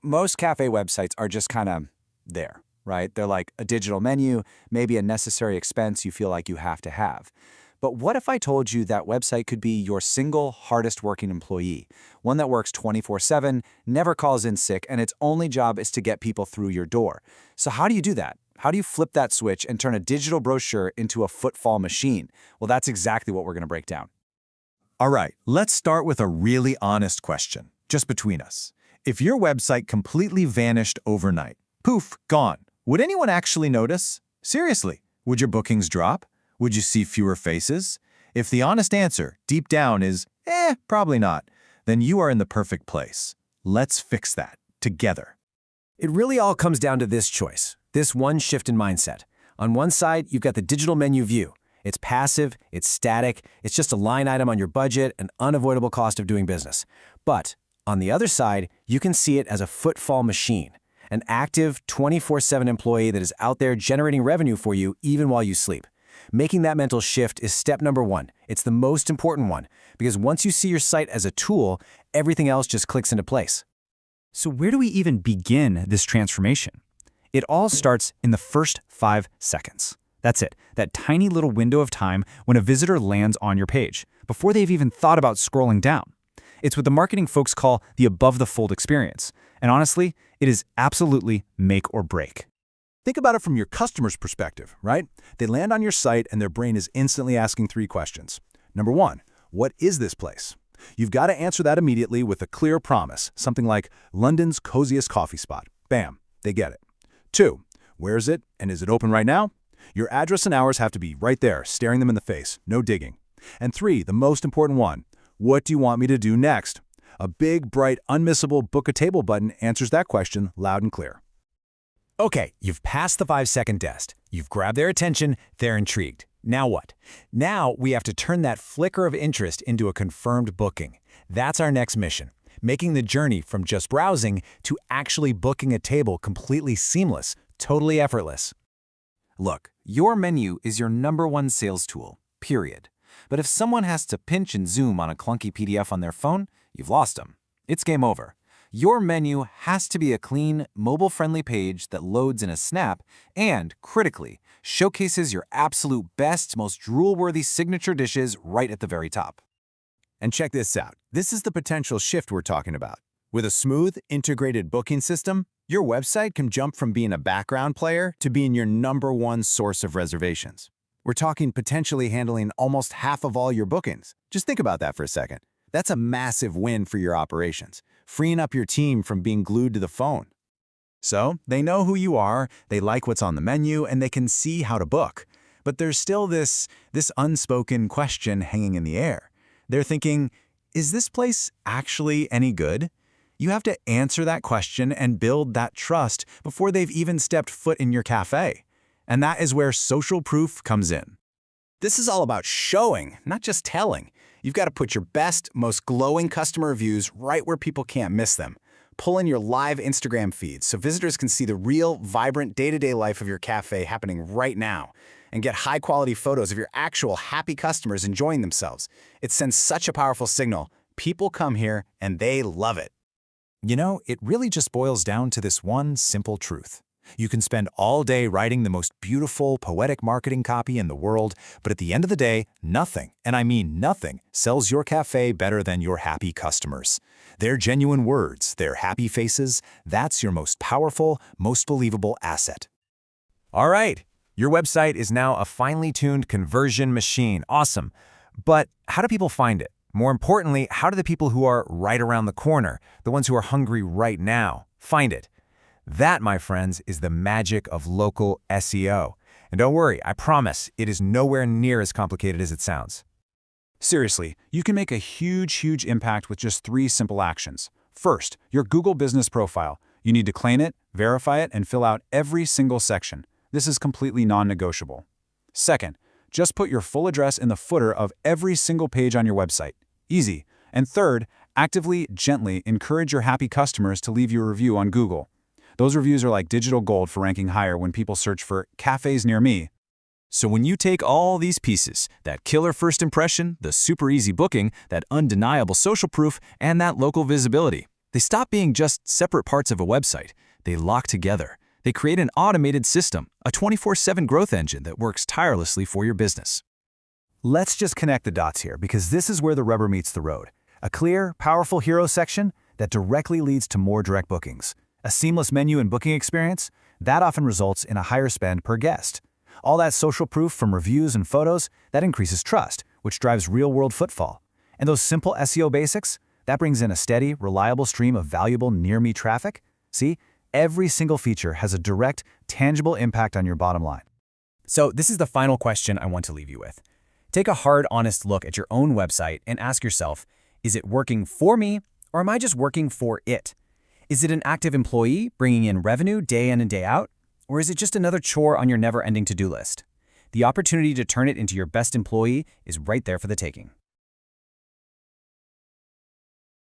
Most cafe websites are just kind of there, right? They're like a digital menu, maybe a necessary expense you feel like you have to have. But what if I told you that website could be your single hardest working employee, one that works 24/7, never calls in sick, and its only job is to get people through your door? So how do you do that? How do you flip that switch and turn a digital brochure into a footfall machine? Well, that's exactly what we're going to break down. All right, let's start with a really honest question, just between us. If your website completely vanished overnight, poof, gone, would anyone actually notice? Seriously, would your bookings drop? Would you see fewer faces? If the honest answer, deep down, is, probably not, then you are in the perfect place. Let's fix that, together. It really all comes down to this choice, this one shift in mindset. On one side, you've got the digital menu view. It's passive, it's static, it's just a line item on your budget, an unavoidable cost of doing business. But on the other side, you can see it as a footfall machine, an active 24/7 employee that is out there generating revenue for you even while you sleep. Making that mental shift is step number one. It's the most important one, because once you see your site as a tool, everything else just clicks into place. So where do we even begin this transformation? It all starts in the first 5 seconds. That's it, that tiny little window of time when a visitor lands on your page, before they've even thought about scrolling down. It's what the marketing folks call the above-the-fold experience. And honestly, it is absolutely make or break. Think about it from your customer's perspective, right? They land on your site and their brain is instantly asking 3 questions. Number 1, what is this place? You've got to answer that immediately with a clear promise, something like London's coziest coffee spot. Bam, they get it. 2, where is it and is it open right now? Your address and hours have to be right there, staring them in the face, no digging. And 3, the most important one, what do you want me to do next? A big, bright, unmissable book a table button answers that question loud and clear. Okay, you've passed the 5-second test. You've grabbed their attention, they're intrigued. Now what? Now we have to turn that flicker of interest into a confirmed booking. That's our next mission, making the journey from just browsing to actually booking a table completely seamless, totally effortless. Look, your menu is your #1 sales tool, period. But if someone has to pinch and zoom on a clunky PDF on their phone, you've lost them. It's game over. Your menu has to be a clean, mobile-friendly page that loads in a snap and, critically, showcases your absolute best, most drool-worthy signature dishes right at the very top. And check this out. This is the potential shift we're talking about. With a smooth, integrated booking system, your website can jump from being a background player to being your #1 source of reservations. We're talking potentially handling almost half of all your bookings. Just think about that for a second. That's a massive win for your operations, freeing up your team from being glued to the phone. So, they know who you are, they like what's on the menu, and they can see how to book. But there's still this unspoken question hanging in the air. They're thinking, is this place actually any good? You have to answer that question and build that trust before they've even stepped foot in your cafe. And that is where social proof comes in. This is all about showing, not just telling. You've got to put your best, most glowing customer reviews right where people can't miss them. Pull in your live Instagram feed so visitors can see the real, vibrant, day-to-day life of your cafe happening right now. And get high-quality photos of your actual happy customers enjoying themselves. It sends such a powerful signal. People come here and they love it. It really just boils down to this one simple truth. You can spend all day writing the most beautiful, poetic marketing copy in the world, but at the end of the day, nothing, and I mean nothing, sells your cafe better than your happy customers. Their genuine words, their happy faces, that's your most powerful, most believable asset. All right, your website is now a finely tuned conversion machine. Awesome. But how do people find it? More importantly, how do the people who are right around the corner, the ones who are hungry right now, find it? That, my friends, is the magic of local SEO. And don't worry, I promise, it is nowhere near as complicated as it sounds. Seriously, you can make a huge impact with just 3 simple actions. First, your Google Business Profile. You need to claim it, verify it, and fill out every single section. This is completely non-negotiable. Second, just put your full address in the footer of every single page on your website. Easy. And third, actively, gently encourage your happy customers to leave you a review on Google. Those reviews are like digital gold for ranking higher when people search for cafes near me. So when you take all these pieces, that killer first impression, the super easy booking, that undeniable social proof, and that local visibility, They stop being just separate parts of a website. They lock together. They create an automated system, a 24/7 growth engine that works tirelessly for your business. Let's just connect the dots here, because this is where the rubber meets the road. A clear, powerful hero section that directly leads to more direct bookings. A seamless menu and booking experience that often results in a higher spend per guest. All that social proof from reviews and photos that increases trust, which drives real-world footfall. And those simple SEO basics, that brings in a steady, reliable stream of valuable near-me traffic. See, every single feature has a direct, tangible impact on your bottom line. So this is the final question I want to leave you with. Take a hard, honest look at your own website and ask yourself, is it working for me, or am I just working for it? Is it an active employee bringing in revenue day in and day out, or is it just another chore on your never-ending to-do list? The opportunity to turn it into your best employee is right there for the taking.